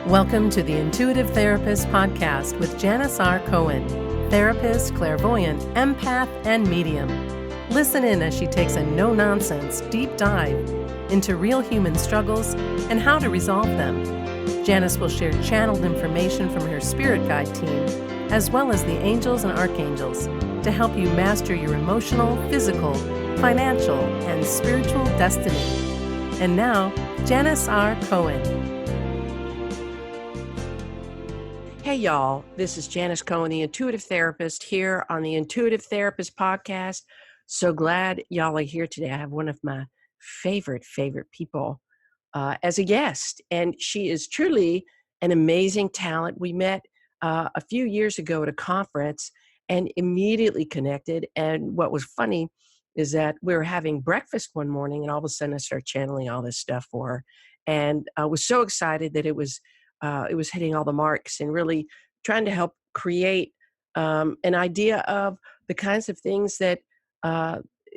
Welcome to the Intuitive Therapist Podcast with Janis Cohen, therapist, clairvoyant, empath, and medium. Listen in as she takes a no-nonsense deep dive into real human struggles and how to resolve them. Janis will share channeled information from her spirit guide team, as well as the angels and archangels, to help you master your emotional, physical, financial, and spiritual destiny. And now, Janis R. Cohen. Hey, y'all. This is Janis Cohen, the Intuitive Therapist, here on the Intuitive Therapist Podcast. So glad y'all are here today. I have one of my favorite people as a guest, and she is truly an amazing talent. We met a few years ago at a conference and immediately connected. And what was funny is that we were having breakfast one morning, and all of a sudden I started channeling all this stuff for her. And I was so excited that it was hitting all the marks and really trying to help create an idea of the kinds of things that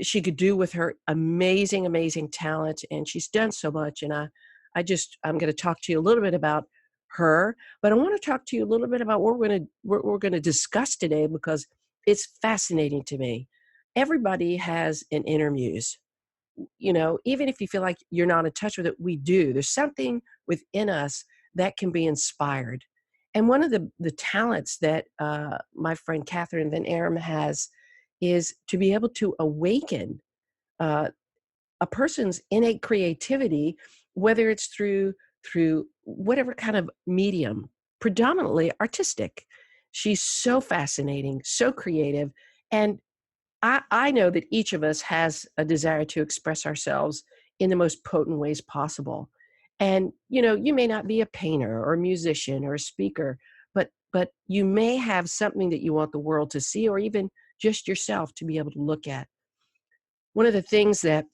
she could do with her amazing talent. And she's done so much. And I'm going to talk to you a little bit about her, but I want to talk to you a little bit about what we're going to discuss today, because it's fascinating to me. Everybody has an inner muse. You know, even if you feel like you're not in touch with it, we do. There's something within us that can be inspired. And one of the talents that my friend Kathryn Van Aernum has is to be able to awaken a person's innate creativity, whether it's through whatever kind of medium, predominantly artistic. She's so fascinating, so creative. And I know that each of us has a desire to express ourselves in the most potent ways possible. And, you know, you may not be a painter or a musician or a speaker, but you may have something that you want the world to see, or even just yourself to be able to look at. One of the things that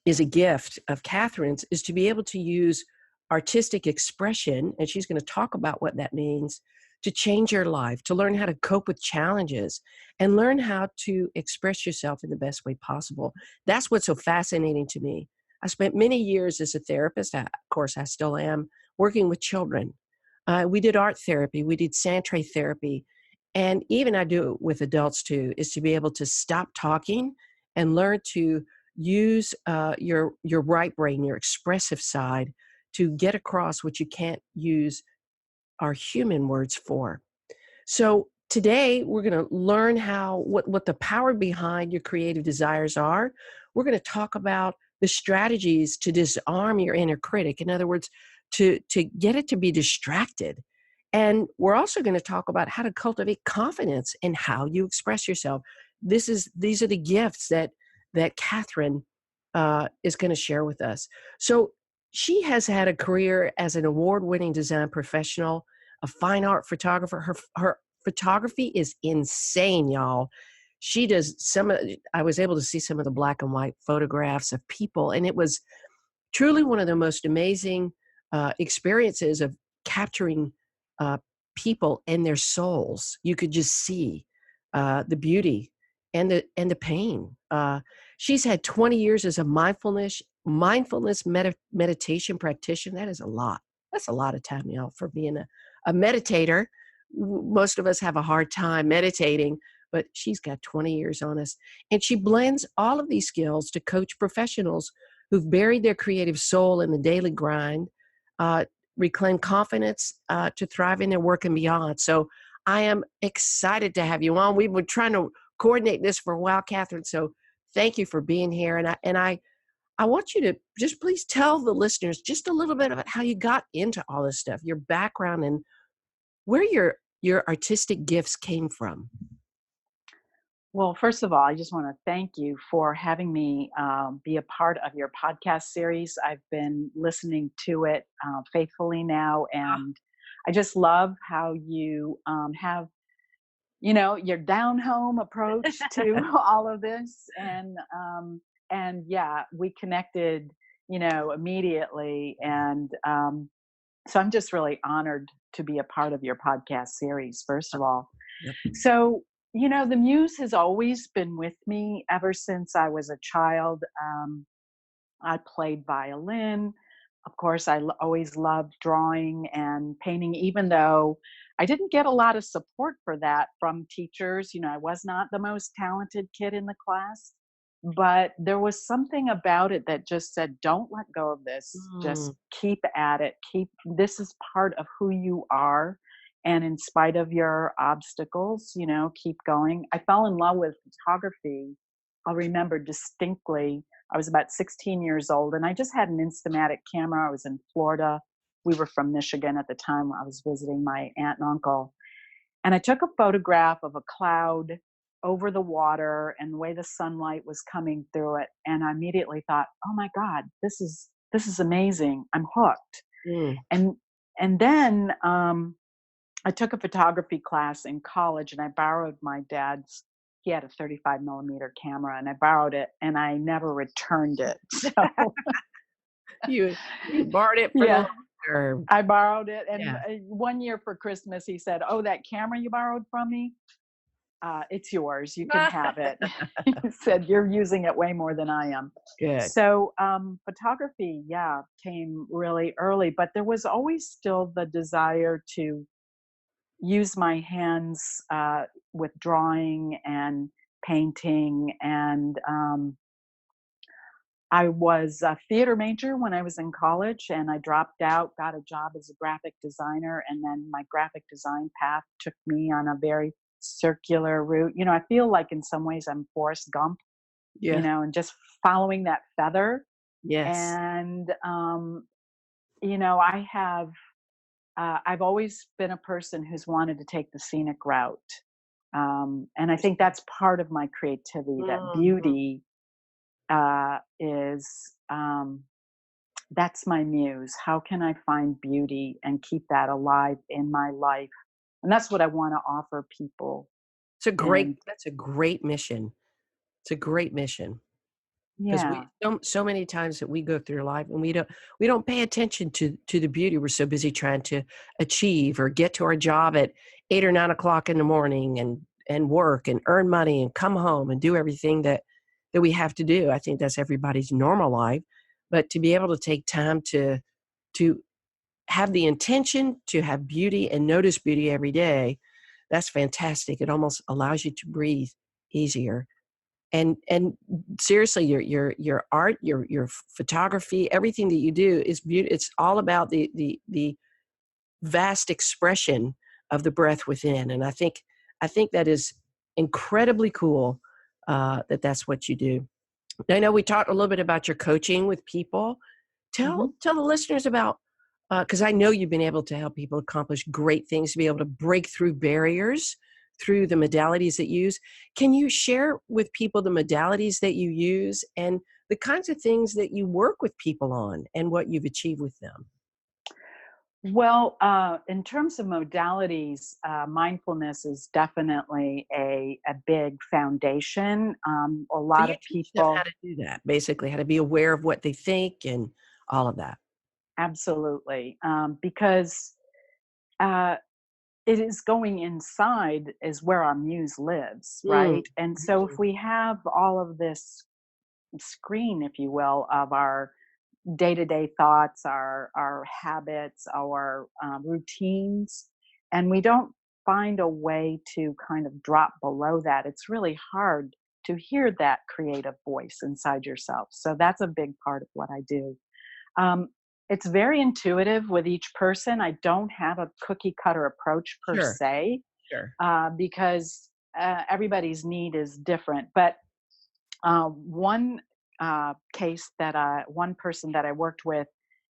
is a gift of Kathryn's is to be able to use artistic expression, and she's going to talk about what that means, to change your life, to learn how to cope with challenges, and learn how to express yourself in the best way possible. That's what's so fascinating to me. I spent many years as a therapist, of course I still am, working with children. We did art therapy, we did Santre therapy, and even I do it with adults too, is to be able to stop talking and learn to use your right brain, your expressive side, to get across what you can't use our human words for. So today we're going to learn what the power behind your creative desires are. We're going to talk about the strategies to disarm your inner critic. In other words, to get it to be distracted. And we're also going to talk about how to cultivate confidence in how you express yourself. These are the gifts that Kathryn is going to share with us. So she has had a career as an award-winning design professional, a fine art photographer. Her photography is insane, y'all. She does I was able to see some of the black and white photographs of people, and it was truly one of the most amazing experiences of capturing people and their souls. You could just see the beauty and the pain. She's had 20 years as a mindfulness meditation practitioner. That is a lot. That's a lot of time, y'all, for being a meditator. Most of us have a hard time meditating, but she's got 20 years on us. And she blends all of these skills to coach professionals who've buried their creative soul in the daily grind, reclaim confidence to thrive in their work and beyond. So I am excited to have you on. We've been trying to coordinate this for a while, Kathryn. So thank you for being here. And I want you to just please tell the listeners just a little bit about how you got into all this stuff, your background, and where your artistic gifts came from. Well, first of all, I just want to thank you for having me be a part of your podcast series. I've been listening to it faithfully now, and I just love how you have, your down-home approach to all of this. And yeah, we connected, immediately. And so I'm just really honored to be a part of your podcast series, first of all. Yep. So, the muse has always been with me ever since I was a child. I played violin. Of course, always loved drawing and painting, even though I didn't get a lot of support for that from teachers. I was not the most talented kid in the class, but there was something about it that just said, don't let go of this. Just Mm, keep at it. This is part of who you are. And in spite of your obstacles, keep going. I fell in love with photography. I'll remember distinctly. I was about 16 years old and I just had an Instamatic camera. I was in Florida. We were from Michigan at the time. I was visiting my aunt and uncle. And I took a photograph of a cloud over the water and the way the sunlight was coming through it. And I immediately thought, oh my God, this is amazing. I'm hooked. mm. And and then I took a photography class in college and I borrowed my dad's. He had a 35 millimeter camera and I borrowed it and I never returned it. So, You borrowed it for the yeah, long term. I borrowed it. And Yeah. one year for Christmas, he said, "Oh, that camera you borrowed from me, it's yours. You can have it." He said, "You're using it way more than I am." Good. So, photography, yeah, came really early, but there was always still the desire to use my hands with drawing and painting. And I was a theater major when I was in college, and I dropped out, got a job as a graphic designer, and then my graphic design path took me on a very circular route. I feel like in some ways I'm Forrest Gump, Yeah. and just following that feather. Yes. And I have I've always been a person who's wanted to take the scenic route. And I think that's part of my creativity, that Mhm. beauty is that's my muse. How can I find beauty and keep that alive in my life? And that's what I want to offer people. And That's a great mission. It's a great mission. 'Cause we yeah, so many times that we go through life and we don't pay attention to the beauty. We're so busy trying to achieve or get to our job at 8 or 9 o'clock in the morning and work and earn money and come home and do everything that we have to do. I think that's everybody's normal life. But to be able to take time to have the intention to have beauty and notice beauty every day, that's fantastic. It almost allows you to breathe easier. And seriously, your art, your photography, everything that you do is beauty. It's all about the vast expression of the breath within, and I think that is incredibly cool, that that's what you do. I know we talked a little bit about your coaching with people. hmm Tell the listeners about, because I know you've been able to help people accomplish great things, to be able to break through barriers through the modalities that you use. Can you share with people the modalities that you use and the kinds of things that you work with people on and what you've achieved with them? well, in terms of modalities, mindfulness is definitely a big foundation. A So lot you of teach them how people, to do that, basically, how to be aware of what they think and all of that. absolutely, because uh, it is going inside is where our muse lives, Mm, right? And so if mhm. we have all of this screen, if you will, of our day-to-day thoughts, our habits, our routines, and we don't find a way to kind of drop below that, it's really hard to hear that creative voice inside yourself. So that's a big part of what I do. um, it's very intuitive with each person. I don't have a cookie cutter approach per Sure, se, sure. because everybody's need is different. But one case that one person that I worked with,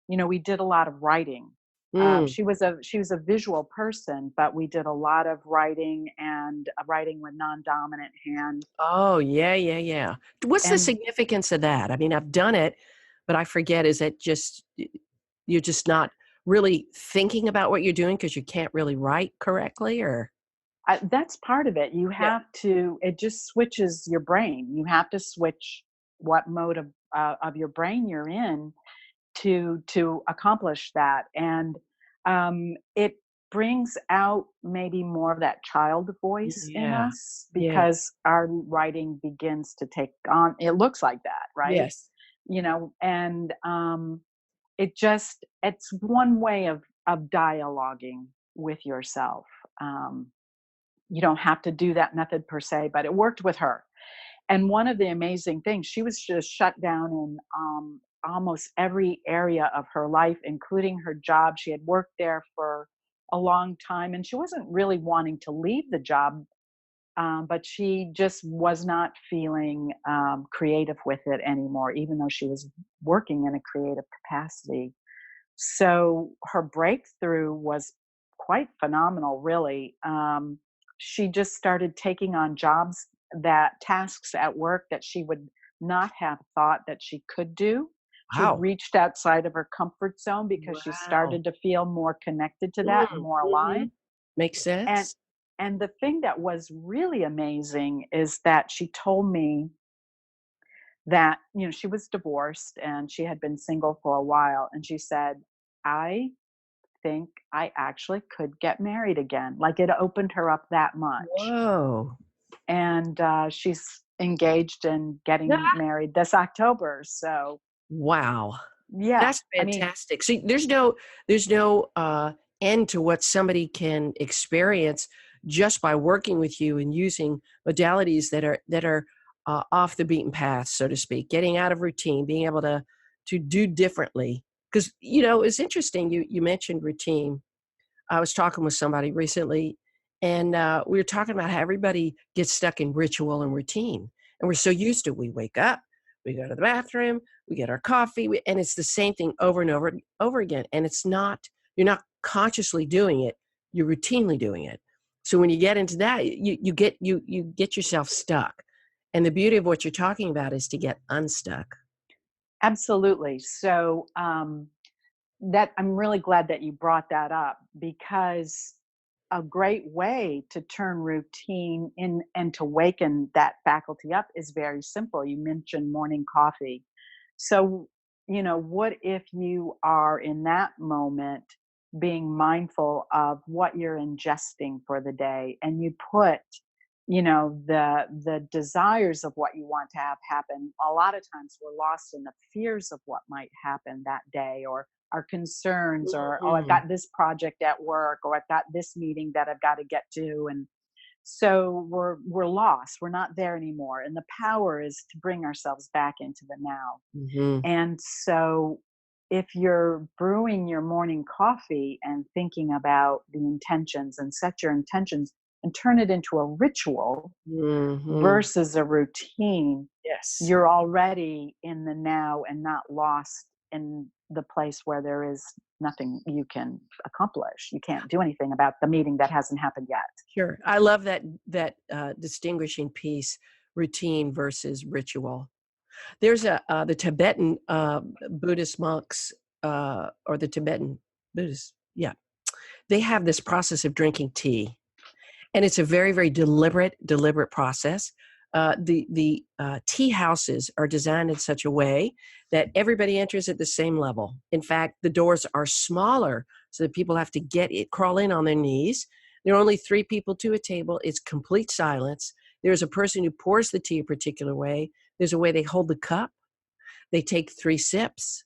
we did a lot of writing. Mm. She was a visual person, but we did a lot of writing and writing with non-dominant hand. Oh, yeah, yeah, yeah. What's the And significance of that? I mean, I've done it, but I forget, is it just you're just not really thinking about what you're doing because you can't really write correctly, or that's part of it. You Yeah. have to. It just switches your brain. You have to switch what mode of your brain you're in to accomplish that. And it brings out maybe more of that child voice in Yeah. us Yeah. because our writing begins to take on. It looks like that, right? Yes. And it's one way of dialoguing with yourself. Um, you don't have to do that method per se, but it worked with her. And one of the amazing things, she was just shut down in almost every area of her life, including her job. She had worked there for a long time and she wasn't really wanting to leave the job, but she just was not feeling creative with it anymore, even though she was working in a creative capacity. So her breakthrough was quite phenomenal, really. She just started taking on tasks at work that she would not have thought that she could do. She had Wow. reached outside of her comfort zone because she Wow. started to feel more connected to that and Mm, more mhm. aligned. Makes And sense. and the thing that was really amazing is that she told me that, she was divorced and she had been single for a while. And she said, I think I actually could get married again. Like, it opened her up that much. Whoa. And she's engaged and getting Ah, married this October. So, wow. yeah, That's I mean, fantastic. See, there's no end to what somebody can experience just by working with you and using modalities that are off the beaten path, so to speak, getting out of routine, being able to do differently. Because it's interesting. You mentioned routine. I was talking with somebody recently, and we were talking about how everybody gets stuck in ritual and routine, and we're so used to it. We wake up, we go to the bathroom, we get our coffee, and it's the same thing over and over and over again. And it's not you're not consciously doing it; you're routinely doing it. So when you get into that, you get yourself stuck. And the beauty of what you're talking about is to get unstuck. absolutely. So, that I'm really glad that you brought that up, because a great way to turn routine in and to waken that faculty up is very simple. You mentioned morning coffee. So, what if you are in that moment being mindful of what you're ingesting for the day, and you put, the desires of what you want to have happen. A lot of times we're lost in the fears of what might happen that day, or our concerns, or, oh, I've Mhm. got this project at work, or I've got this meeting that I've got to get to. And so we're lost. We're not there anymore. And the power is to bring ourselves back into the now. Mhm. And so if you're brewing your morning coffee and thinking about the intentions, and set your intentions and turn it into a ritual Mhm. versus a routine, Yes. you're already in the now and not lost in the place where there is nothing you can accomplish. You can't do anything about the meeting that hasn't happened yet. Sure. I love that distinguishing piece, routine versus ritual. There's the Tibetan Buddhist monks, or the Tibetan Buddhists, yeah, they have this process of drinking tea, and it's a very, very deliberate process. The tea houses are designed in such a way that everybody enters at the same level. In fact, the doors are smaller so that people have to crawl in on their knees. There are only 3 people to a table. It's complete silence. There's a person who pours the tea a particular way. There's a way they hold the cup. They take 3 sips,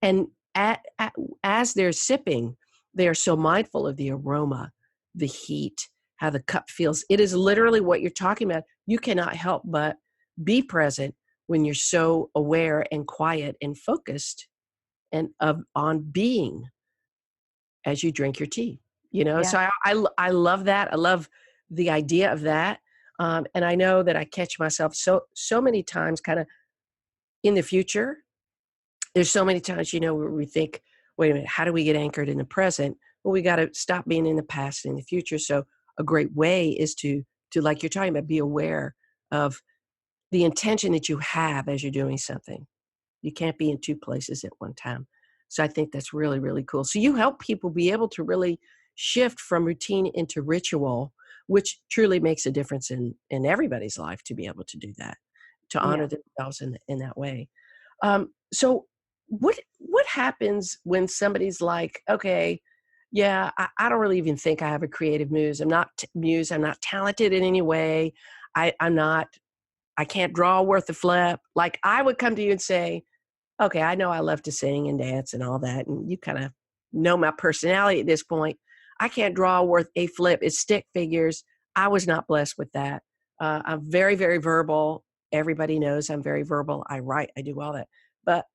and as they're sipping, they are so mindful of the aroma, the heat, how the cup feels. It is literally what you're talking about. You cannot help but be present when you're so aware and quiet and focused and on being as you drink your tea. Yeah. So I love that. I love the idea of that. And I know that I catch myself so many times kind of in the future. There's so many times, where we think, wait a minute, how do we get anchored in the present? Well, we got to stop being in the past and in the future. So a great way is to like you're talking about, be aware of the intention that you have as you're doing something. You can't be in 2 places at one time. So I think that's really, really cool. So you help people be able to really shift from routine into ritual, which truly makes a difference in everybody's life, to be able to do that, to honor Yeah. themselves in that way. So what happens when somebody's like, okay, yeah, I don't really even think I have a creative muse. I'm not talented in any way. I'm not, I can't draw worth a flip. Like, I would come to you and say, Okay, I know I love to sing and dance and all that, and you kind of know my personality at this point. I can't draw worth a flip. It's stick figures. I was not blessed with that. I'm very, very verbal. Everybody knows I'm very verbal. I write, I do all that. But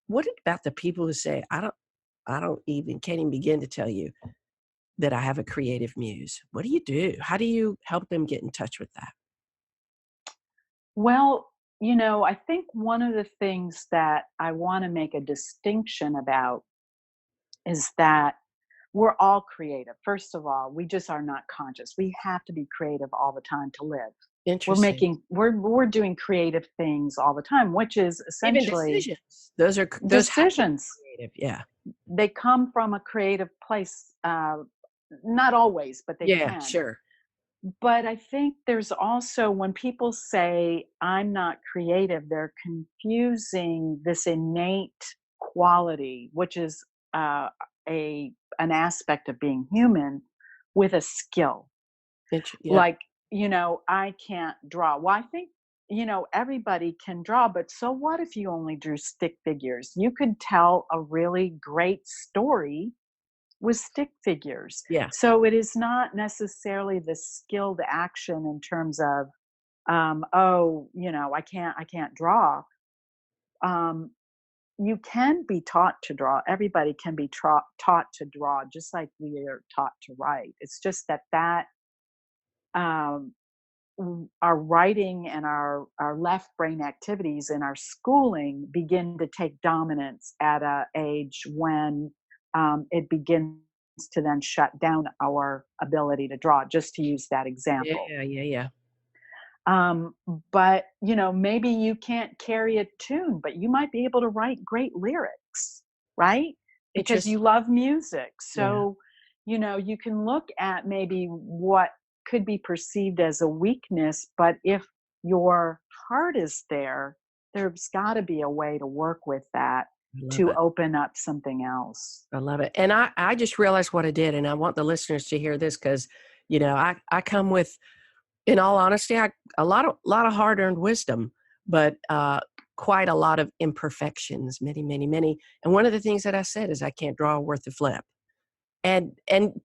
what about the people who say, I don't even, can't even begin to tell you that I have a creative muse? What do you do? How do you help them get in touch with that? Well, I think one of the things that I want to make a distinction about is that we're all creative. First of all, we just are not conscious. We have to be creative all the time to live. Interesting. We're doing creative things all the time, which is Even essentially decisions. Those have to be decisions. creative. Yeah. They come from a creative place. Not always, but they Yeah, can. sure. But I think there's also when people say, I'm not creative, they're confusing this innate quality, which is a an aspect of being human, with a skill. Yeah. Like, I can't draw. Well, I think, everybody can draw, but so what if you only drew stick figures? You could tell a really great story with stick figures. Yeah. So it is not necessarily the skilled action in terms of, oh, I can't draw. Um, you can be taught to draw. Everybody can be taught to draw, just like we are taught to write. It's just that um, our writing and our left brain activities in our schooling begin to take dominance at a age when it begins to then shut down our ability to draw, just to use that example. Yeah, yeah, yeah. um, but maybe you can't carry a tune, but you might be able to write great lyrics, right? Because you Interesting. love music. Yeah. So you can look at maybe what could be perceived as a weakness, but if your heart is there, there's got to be a way to work with that I love to it. open up something else. I love it. And I just realized what I did, and I want the listeners to hear this because, I come with, in all honesty, a lot of hard-earned wisdom, but quite a lot of imperfections, many, many, many. And one of the things that I said is I can't draw worth a flip. And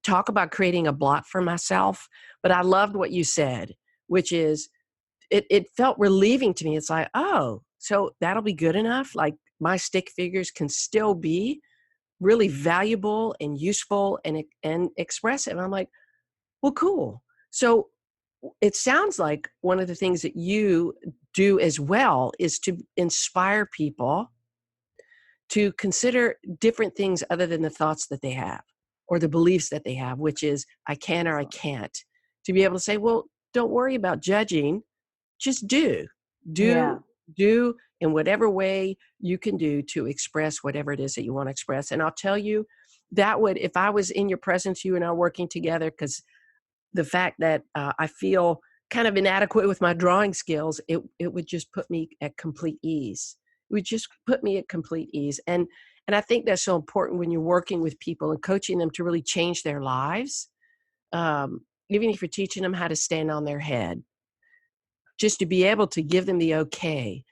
talk about creating a block for myself. But I loved what you said, which is it felt relieving to me. It's like, oh, so that'll be good enough. Like my stick figures can still be really valuable and useful and expressive. I'm like, well, cool. So it sounds like one of the things that you do as well is to inspire people to consider different things other than the thoughts that they have or the beliefs that they have, which is I can or I can't. To be able to say, well, don't worry about judging, just do. Yeah, Do do in whatever way you can do to express whatever it is that you want to express. And I'll tell you, that would, if I was in your presence, you and I working together, because the fact that I feel kind of inadequate with my drawing skills, it would just put me at complete ease. It would just put me at complete ease. And I think that's so important when you're working with people and coaching them to really change their lives. Even if you're teaching them how to stand on their head, just to be able to give them the okay.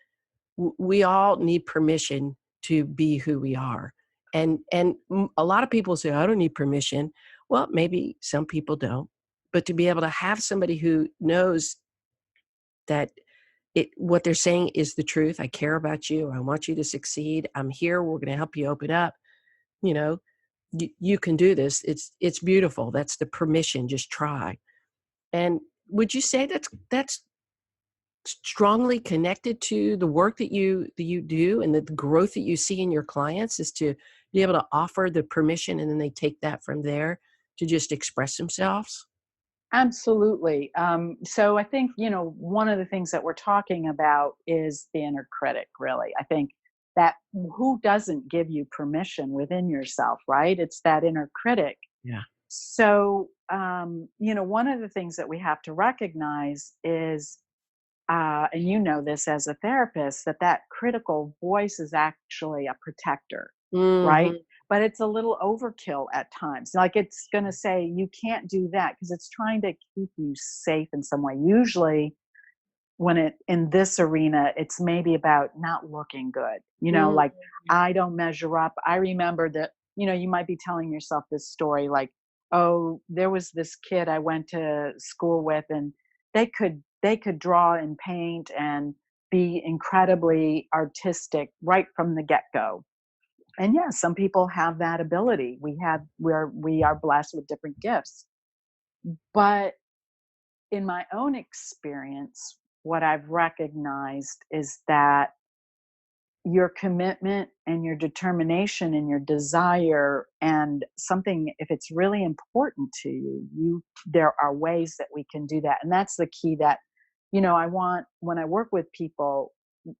We all need permission to be who we are. And a lot of people say, I don't need permission. Well, maybe some people don't. But to be able to have somebody who knows that what they're saying is the truth. I care about you. I want you to succeed. I'm here. We're going to help you open up. You know, you can do this. It's beautiful. That's the permission. Just try. And would you say that's strongly connected to the work that you do and the growth that you see in your clients, is to be able to offer the permission and then they take that from there to just express themselves? absolutely. So I think, one of the things that we're talking about is the inner critic, really. I think that who doesn't give you permission within yourself, right? It's that inner critic. Yeah. So, one of the things that we have to recognize is, and you know this as a therapist, that critical voice is actually a protector, right? Mhm. But it's a little overkill at times. Like it's going to say, you can't do that because it's trying to keep you safe in some way. Usually, when it in this arena, it's maybe about not looking good, Mm. like I don't measure up. I remember that, you might be telling yourself this story like, oh, there was this kid I went to school with, and they could draw and paint and be incredibly artistic right from the get-go. And yeah, some people have that ability. We are blessed with different gifts. But in my own experience, what I've recognized is that your commitment and your determination and your desire and something, if it's really important to you, there are ways that we can do that. And that's the key that, I want when I work with people,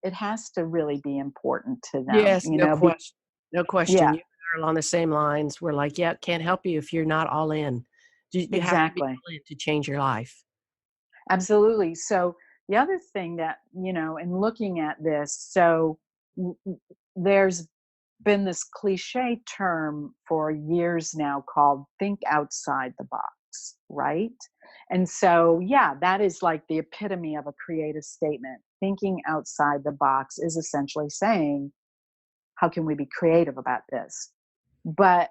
it has to really be important to them, Yes, no question. No question. yeah, You and I are along the same lines. We're like, yeah, can't help you if you're not all in. You have to be exactly. all in to change your life. Absolutely. So the other thing that, in looking at this, so there's been this cliche term for years now called think outside the box, right? And so, yeah, that is like the epitome of a creative statement. Thinking outside the box is essentially saying, how can we be creative about this? But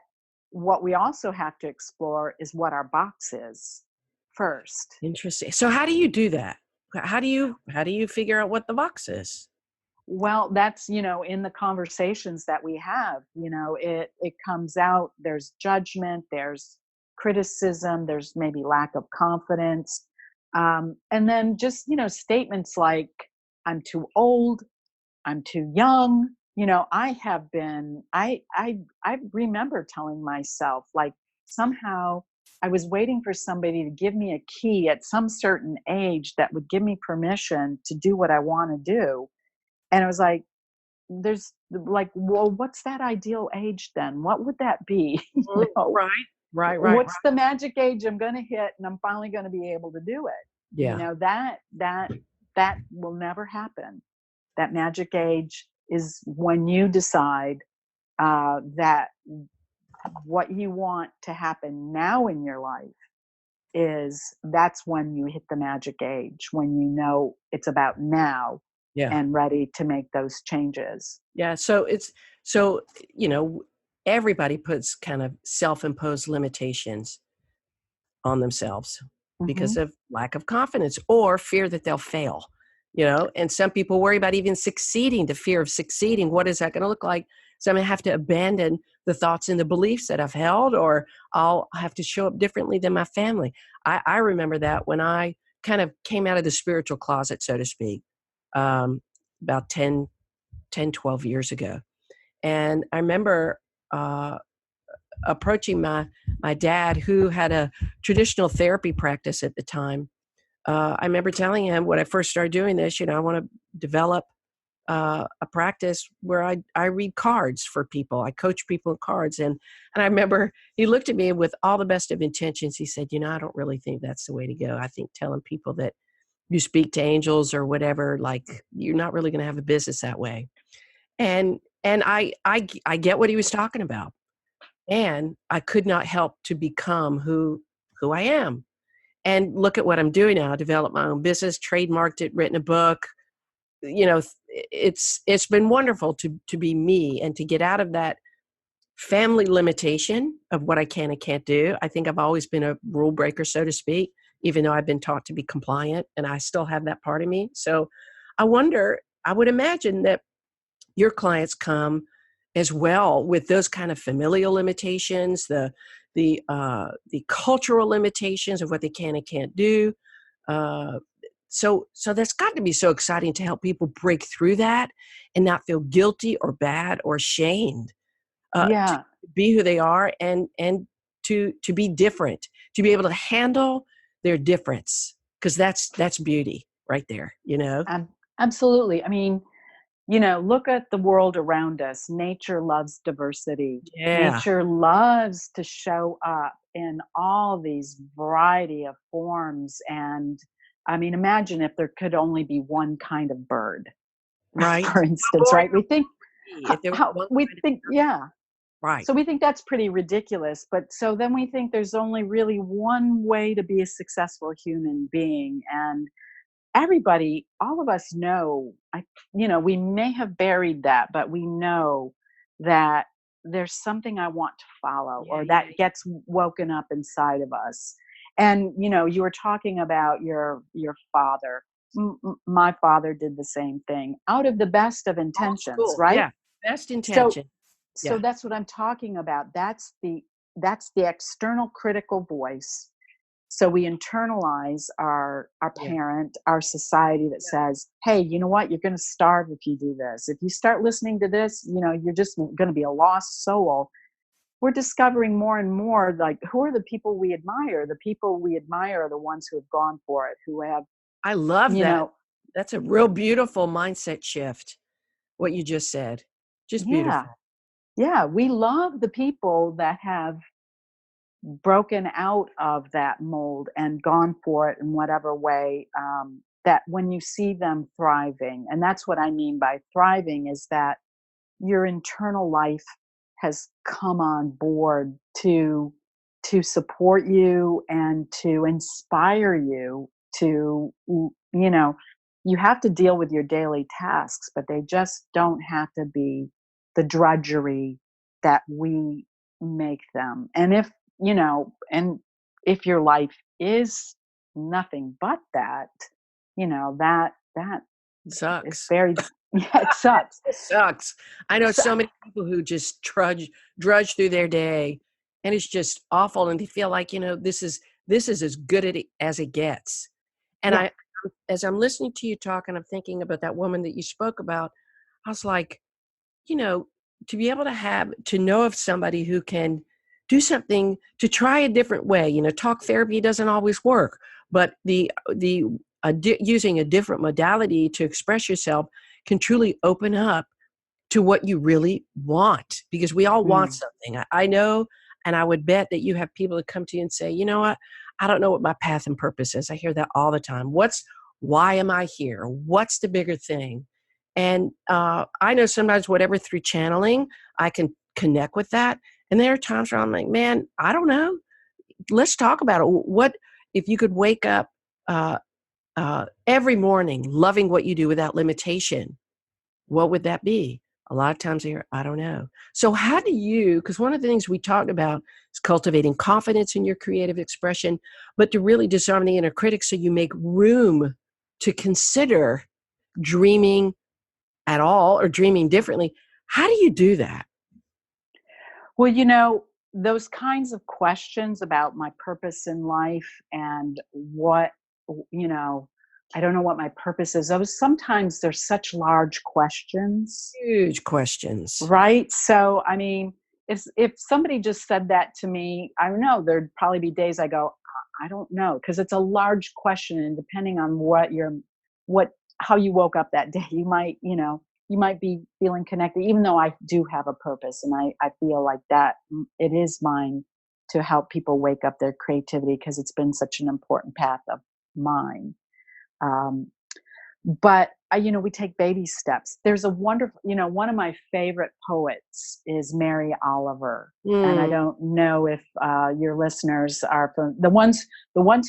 what we also have to explore is what our box is first. Interesting. So how do you do that? How do you figure out what the box is? Well, that's, in the conversations that we have, it comes out, there's judgment, there's criticism, there's maybe lack of confidence. And then just, statements like, I'm too old, I'm too young. I have been, I remember telling myself like somehow I was waiting for somebody to give me a key at some certain age that would give me permission to do what I want to do. And I was like, there's like, well, what's that ideal age then? What would that be? Mm, right, right. What's the magic age I'm going to hit and I'm finally going to be able to do it? Yeah. That will never happen. That magic age is when you decide that what you want to happen now in your life is that's when you hit the magic age, when you know it's about now Yeah. and ready to make those changes. Yeah. So you know, everybody puts kind of self-imposed limitations on themselves because Hmm. of lack of confidence or fear that they'll fail, and some people worry about even succeeding, the fear of succeeding. What is that going to look like? So I'm going to have to abandon the thoughts and the beliefs that I've held, or I'll have to show up differently than my family. I remember that when I kind of came out of the spiritual closet, so to speak, um, about 12 years ago. And I remember approaching my dad, who had a traditional therapy practice at the time. I remember telling him when I first started doing this, I want to develop a practice where I read cards for people. I coach people in cards. And I remember he looked at me with all the best of intentions. He said, I don't really think that's the way to go. I think telling people that you speak to angels or whatever, like you're not really going to have a business that way. And I get what he was talking about. And I could not help to become who I am. And look at what I'm doing now. Developed my own business, trademarked it, written a book. It's been wonderful to be me and to get out of that family limitation of what I can and can't do. I think I've always been a rule breaker, so to speak, even though I've been taught to be compliant, and I still have that part of me. So I would imagine that your clients come as well with those kind of familial limitations, the cultural limitations of what they can and can't do. Uh, so that's got to be so exciting to help people break through that and not feel guilty or bad or ashamed to Yeah. be who they are, and to be different, to be able to handle their difference, because that's beauty right there. Absolutely. I mean, look at the world around us. Nature loves diversity. Yeah, Nature loves to show up in all these variety of forms. And I mean, imagine if there could only be one kind of bird, right. for How instance, boring right? We think, would it be if there was how one we kind of think, yeah. right. So we think that's pretty ridiculous. But so then we think there's only really one way to be a successful human being. And everybody, all of us know, we may have buried that, but we know that there's something I want to follow, Yeah, or yeah, that gets woken up inside of us. And you were talking about your father. My father did the same thing out of the best of old intentions, school. right? Yeah. Best So intention. so Yeah. that's what I'm talking about. That's the external critical voice. So we internalize our Yeah. parent, our society that Yeah. says, hey, you know what, you're going to starve if you do this. If you start listening to this, you're just going to be a lost soul. We're discovering more and more, like, who are the people we admire? The people we admire are the ones who have gone for it, who have, I love you that. know That's a real beautiful mindset shift, what you just said. Just yeah, beautiful. yeah, we love the people that have broken out of that mold and gone for it in whatever way, that when you see them thriving, and that's what I mean by thriving, is that your internal life has come on board to support you and to inspire you to, you have to deal with your daily tasks, but they just don't have to be the drudgery that we make them. And if your life is nothing but that, that is Sucks. very yeah, it sucks. It sucks. I know So, so many people who just drudge through their day, and it's just awful, and they feel like, this is as good as it gets. And yeah. as I'm listening to you talk, and I'm thinking about that woman that you spoke about, I was like, you know, to be able to know of somebody who can do something to try a different way. Talk therapy doesn't always work, but using a different modality to express yourself can truly open up to what you really want, because we all want Mm, something. I know, and I would bet that you have people that come to you and say, you know what, I don't know what my path and purpose is. I hear that all the time. Why am I here? What's the bigger thing? And I know sometimes, whatever, through channeling, I can connect with that. And there are times where I'm like, man, I don't know. Let's talk about it. What if you could wake up uh, every morning loving what you do without limitation? What would that be? A lot of times I hear, I don't know. So how do you, because one of the things we talked about is cultivating confidence in your creative expression, but to really disarm the inner critic so you make room to consider dreaming at all or dreaming differently. How do you do that? well, those kinds of questions about my purpose in life and what, you know, I don't know what my purpose is. Those sometimes they're such large questions, Huge questions. right? So, I mean, if somebody just said that to me, I don't know, there'd probably be days I go, I don't know, because it's a large question, and depending on what how you woke up that day, you might be feeling connected, even though I do have a purpose, and I feel like that, it is mine to help people wake up their creativity, because it's been such an important path of mine. Um, but we take baby steps. There's a wonderful, one of my favorite poets is Mary Oliver, and I Mm. don't know if your listeners are from the ones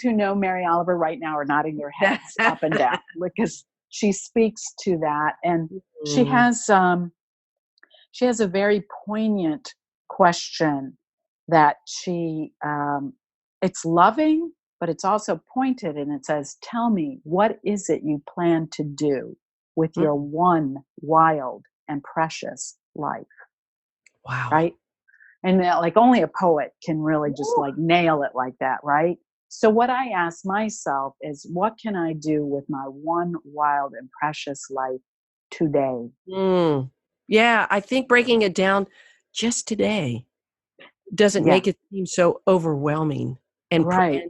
who know Mary Oliver right now are nodding their heads up and down, because she speaks to that, and she Mm. has um, she has a very poignant question that it's loving, but it's also pointed, and it says, tell me, what is it you plan to do with Mm. your one wild and precious life? Wow. Right? And like, only a poet can really just Woo. like nail it like that, right? So what I ask myself is, what can I do with my one wild and precious life today? Mm. Yeah, I think breaking it down just today doesn't Yeah, make it seem so overwhelming and right.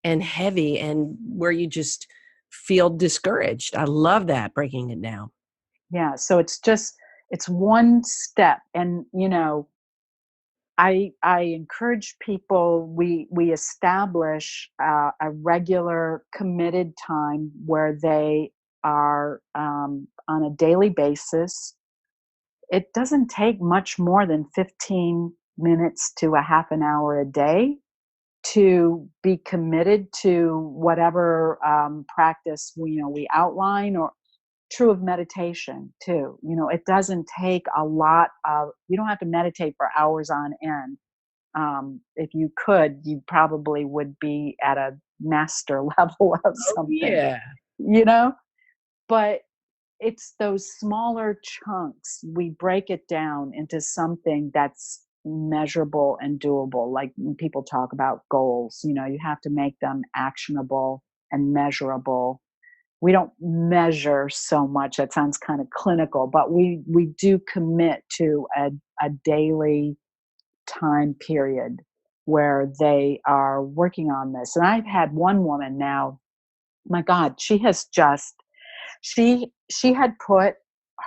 and heavy, and where you just feel discouraged. I love that, breaking it down. Yeah, so it's one step, and I encourage people, we establish a regular committed time where they are, on a daily basis. It doesn't take much more than 15 minutes to a half an hour a day to be committed to whatever practice we outline, or true of meditation too. It doesn't take a lot of, you don't have to meditate for hours on end. If you could, you probably would be at a master level of Oh, something, yeah. you know? But it's those smaller chunks. We break it down into something that's measurable and doable. Like when people talk about goals, you have to make them actionable and measurable. We don't measure so much. That sounds kind of clinical, but we do commit to a daily time period where they are working on this. And I've had one woman now, my God, she had put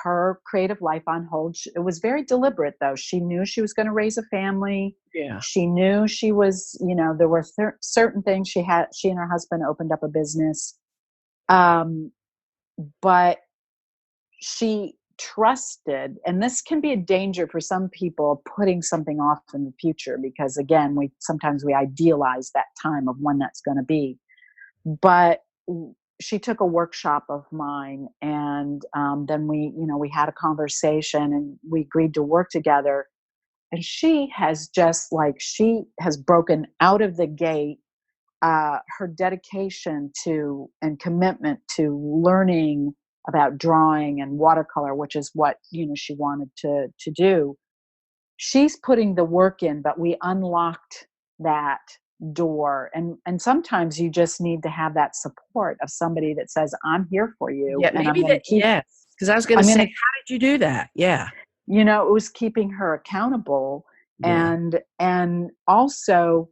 her creative life on hold. It was very deliberate, though. She knew she was going to raise a family. Yeah. She knew she was, there were certain things she and her husband opened up a business. But she trusted, and this can be a danger for some people, putting something off in the future, because again, sometimes we idealize that time of when that's going to be. But she took a workshop of mine, and then we had a conversation, and we agreed to work together. And she has broken out of the gate. Her dedication to and commitment to learning about drawing and watercolor, which is what she wanted to do. She's putting the work in, but we unlocked that door. And sometimes you just need to have that support of somebody that says, I'm here for you, Yeah, and I'm maybe going to that, yes. Because I was going to I'm say, going to, how did you do that? Yeah. it was keeping her accountable, Yeah. and also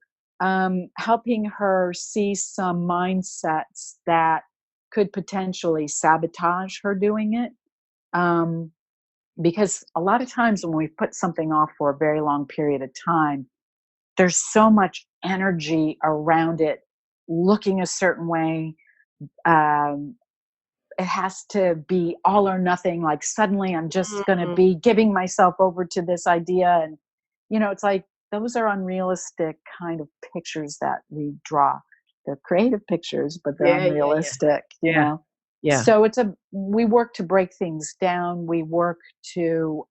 helping her see some mindsets that could potentially sabotage her doing it. Um, because a lot of times when we put something off for a very long period of time, there's so much energy around it looking a certain way. Um, it has to be all or nothing. Like suddenly I'm just going to Mhm. be giving myself over to this idea. And, it's like those are unrealistic kind of pictures that we draw. They're creative pictures, but they're Yeah, yeah, yeah. unrealistic, Yeah. Yeah. So we work to break things down. We work to,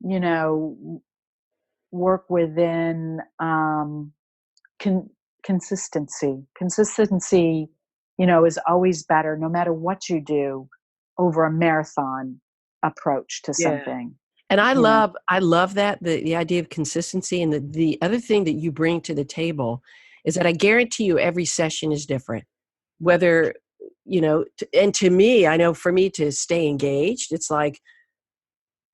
you know, work within con- consistency. Consistency, is always better, no matter what you do, over a marathon approach to Yeah. something. And You know, I love that, the idea of consistency, and the other thing that you bring to the table is that I guarantee you every session is different. Whether, and to me, I know for me to stay engaged, it's like,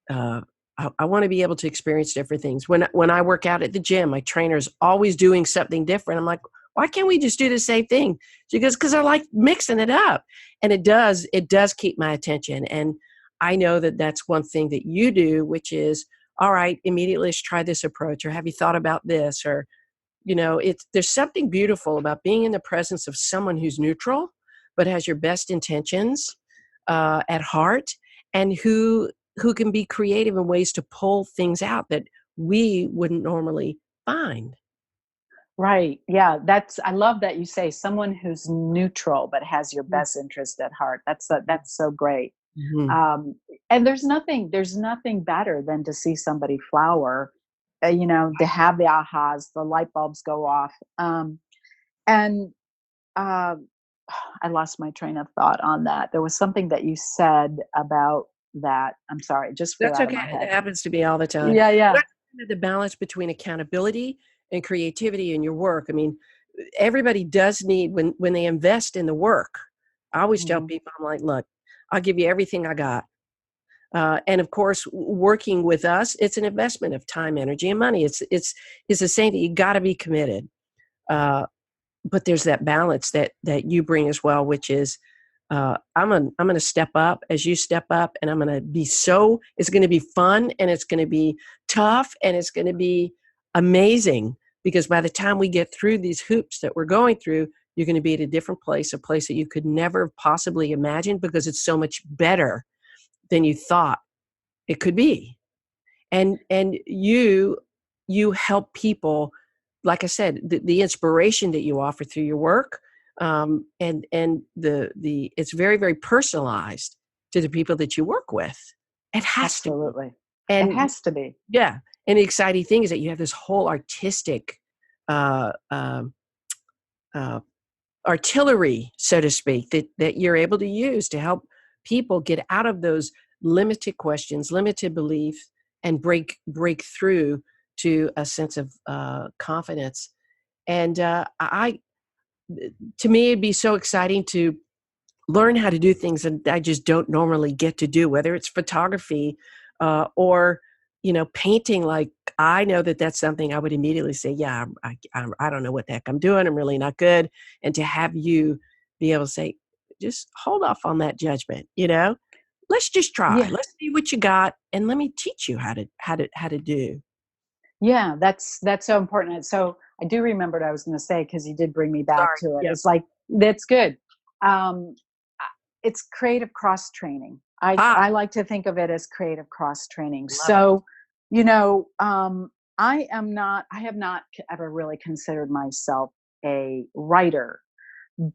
I want to be able to experience different things. When I work out at the gym, my trainer's always doing something different. I'm like, why can't we just do the same thing? She goes, because I like mixing it up, and it does keep my attention. And I know that that's one thing that you do, which is, all right, immediately let's try this approach, or have you thought about this, or there's something beautiful about being in the presence of someone who's neutral but has your best intentions at heart, and who can be creative in ways to pull things out that we wouldn't normally find. right? Yeah, I love that you say someone who's neutral but has your best interest at heart. That's so great. Mhm. Um, and there's nothing better than to see somebody flower. To have the ahas, the light bulbs go off. And uh, I lost my train of thought on that. There was something that you said about that. I'm sorry, it just flew That's out of okay. my It head. happens to me all the time. Yeah, But yeah. I think that the balance between accountability and creativity in your work. I mean, everybody does need, when they invest in the work. I always tell Hmm. people, I'm like, look, I'll give you everything I got. And of course, working with us, it's an investment of time, energy, and money. It's the same thing. You got to be committed. Uh, but there's that balance that you bring as well, which is, I'm gonna step up as you step up, and I'm gonna be so. It's gonna be fun, and it's gonna be tough, and it's gonna be amazing, because by the time we get through these hoops that we're going through, you're going to be at a different place, a place that you could never possibly imagine, because it's so much better than you thought it could be. And you help people, like I said, the inspiration that you offer through your work, and the it's very, very personalized to the people that you work with. It has to be. Absolutely. It And has to be. yeah, and the exciting thing is that you have this whole artistic uh, um, uh, artillery, so to speak, that you're able to use to help people get out of those limited questions, limited beliefs, and break through to a sense of confidence. And to me, it'd be so exciting to learn how to do things that I just don't normally get to do, whether it's photography or, painting. Like, I know that that's something I would immediately say, yeah, I don't know what the heck I'm doing. I'm really not good. And to have you be able to say, just hold off on that judgment, let's just try. Yeah. Let's see what you got. And let me teach you how to do. Yeah, that's so important. And so I do remember what I was going to say, because you did bring me back Sorry. to it. Yeah. It's like, that's good. It's creative cross training. Ah, I like to think of it as creative cross training. love it. So, I have not ever really considered myself a writer,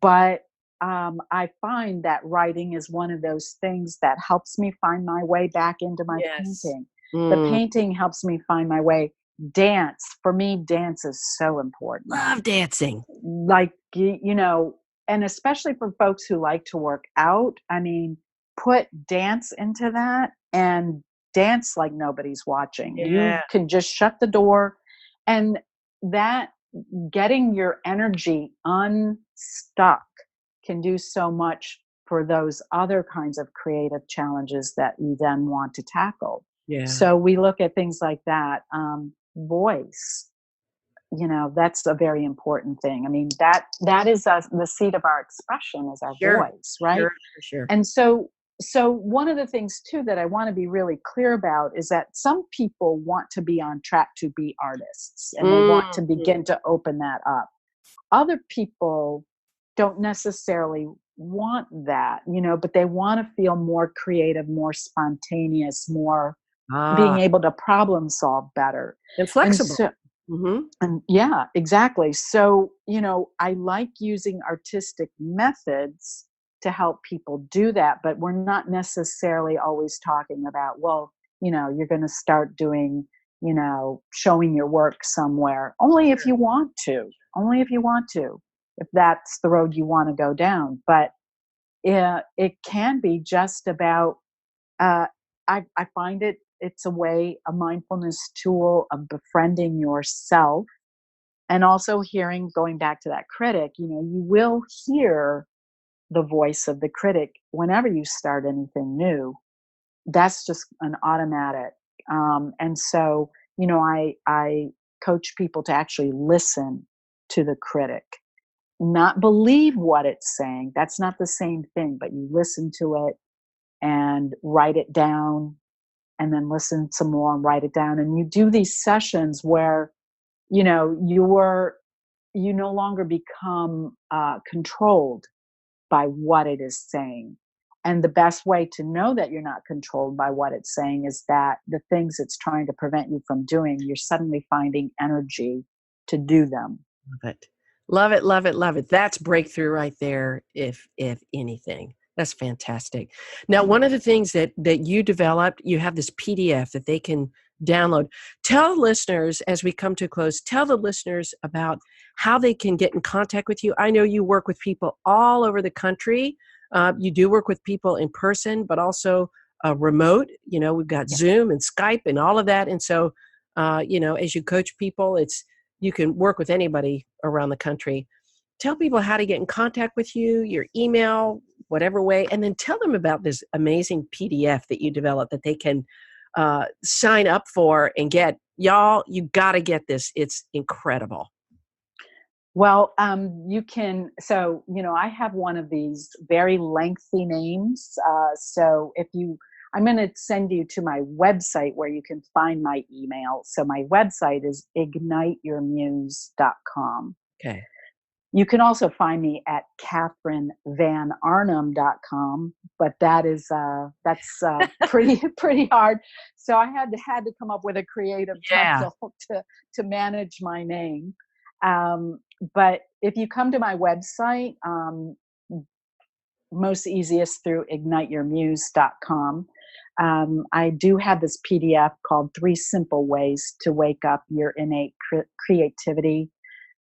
but I find that writing is one of those things that helps me find my way back into my Yes. painting. The Mm, painting helps me find my way. Dance, for me, dance is so important. love dancing. Like, and especially for folks who like to work out, I mean, put dance into that and dance like nobody's watching. Yeah. You can just shut the door, and that, getting your energy unstuck, can do so much for those other kinds of creative challenges that you then want to tackle. Yeah. So we look at things like that. Voice, that's a very important thing. I mean, that is us, the seat of our expression is our Sure. voice, right? Sure. And so one of the things too that I want to be really clear about is that some people want to be on track to be artists, and they want to Mhm. begin to open that up. Other people don't necessarily want that, but they want to feel more creative, more spontaneous, more being Ah, able to problem solve better. and And flexible. so, Mhm. and yeah, exactly. So, I like using artistic methods to help people do that, but we're not necessarily always talking about, well, you're going to start doing, showing your work somewhere. Only if you want to, only if you want to, if that's the road you want to go down. But it can be just about, uh, I find it's a way, a mindfulness tool of befriending yourself, and also hearing, going back to that critic, you will hear the voice of the critic whenever you start anything new. That's just an automatic. And so, I coach people to actually listen to the critic, not believe what it's saying. That's not the same thing, but you listen to it and write it down, and then listen some more and write it down. And you do these sessions where, you no longer become controlled by what it is saying. And the best way to know that you're not controlled by what it's saying is that the things it's trying to prevent you from doing, you're suddenly finding energy to do them. Love it. Love it, love it, love it. That's breakthrough right there, if anything. That's fantastic. Now, one of the things that you developed, you have this PDF that they can download. Tell listeners, as we come to a close, tell the listeners about how they can get in contact with you. I know you work with people all over the country. You do work with people in person, but also remote. We've got Yeah. Zoom and Skype and all of that. And so, as you coach people, you can work with anybody around the country. Tell people how to get in contact with you, your email, whatever way, and then tell them about this amazing PDF that you developed that they can sign up for and get. Y'all, you got to get this. It's incredible. Well, I have one of these very lengthy names. So I'm going to send you to my website where you can find my email. So my website is igniteyourmuse.com. Okay. You can also find me at kathrynvanaernum.com, but that's pretty hard. So I had to come up with a creative Yeah. title to manage my name. But if you come to my website, most easiest through igniteyourmuse.com. I do have this PDF called 3 Simple Ways to Wake Up Your Innate Creativity,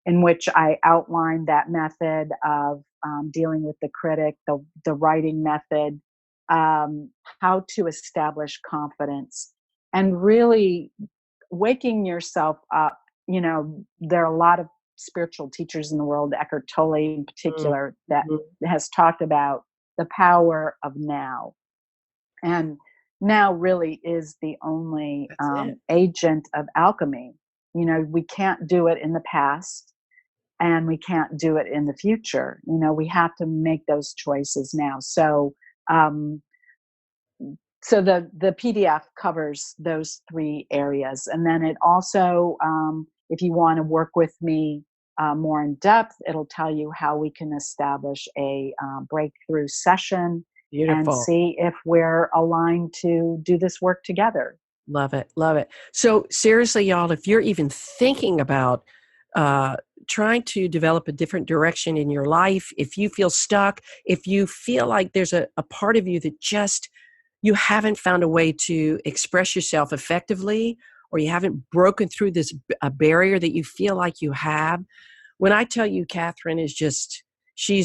in which I outline that method of dealing with the critic, the writing method, how to establish confidence, and really waking yourself up. You know, there are a lot of spiritual teachers in the world, Eckhart Tolle in particular, that Mhm. has talked about the power of now. And now really is the only That's it. agent of alchemy. You know, we can't do it in the past and we can't do it in the future. You know, we have to make those choices now. Um, so the PDF covers those 3 areas, and then it also, if you want to work with me more in depth, it'll tell you how we can establish a breakthrough session and Beautiful. see if we're aligned to do this work together. Love it. Love it. So seriously, y'all, if you're even thinking about uh, trying to develop a different direction in your life, if you feel stuck, if you feel like there's a part of you that just you haven't found a way to express yourself effectively, or you haven't broken through this a barrier that you feel like you have, when I tell you Kathryn is just she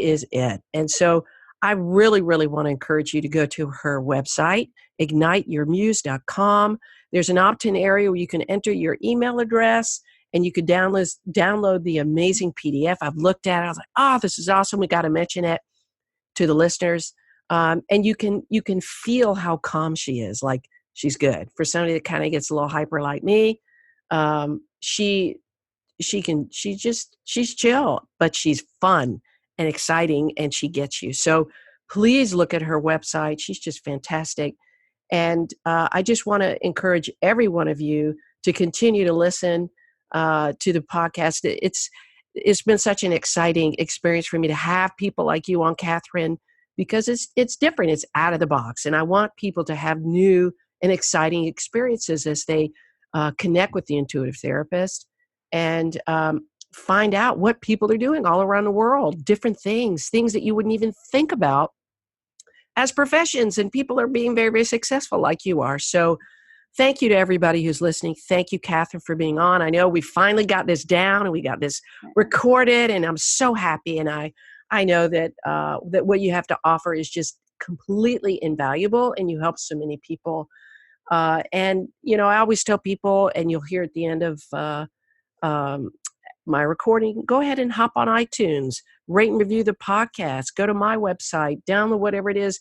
is it. And so I really, really want to encourage you to go to her website, igniteyourmuse.com. There's an opt-in area where you can enter your email address and you could download the amazing PDF. I've looked at it. I was like, oh, this is awesome. We got to mention it to the listeners. And you can feel how calm she is. Like she's good. For somebody that kind of gets a little hyper like me, she she's chill, but she's fun and exciting and she gets you. So please look at her website. She's just fantastic. And I just want to encourage every one of you to continue to listen to the podcast. It's been such an exciting experience for me to have people like you on, Kathryn, because it's different. It's out of the box, and I want people to have new and exciting experiences as they connect with the intuitive therapist and find out what people are doing all around the world, different things that you wouldn't even think about as professions, and people are being very, very successful like you are. So thank you to everybody who's listening. Thank you, Kathryn, for being on. I know we finally got this down and we got this recorded, and I'm so happy. And I know that that what you have to offer is just completely invaluable, and you help so many people. And you know, I always tell people, and you'll hear at the end of um, my recording, go ahead and hop on iTunes, rate and review the podcast, go to my website, download whatever it is.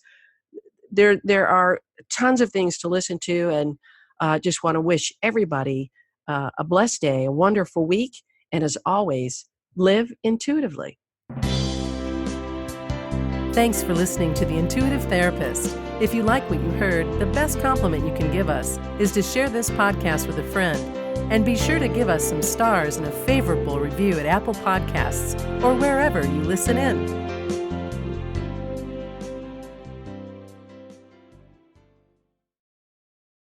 There are tons of things to listen to, and just want to wish everybody a blessed day, a wonderful week, and as always, live intuitively. Thanks for listening to The Intuitive Therapist. If you like what you heard, the best compliment you can give us is to share this podcast with a friend. And be sure to give us some stars and a favorable review at Apple Podcasts or wherever you listen in.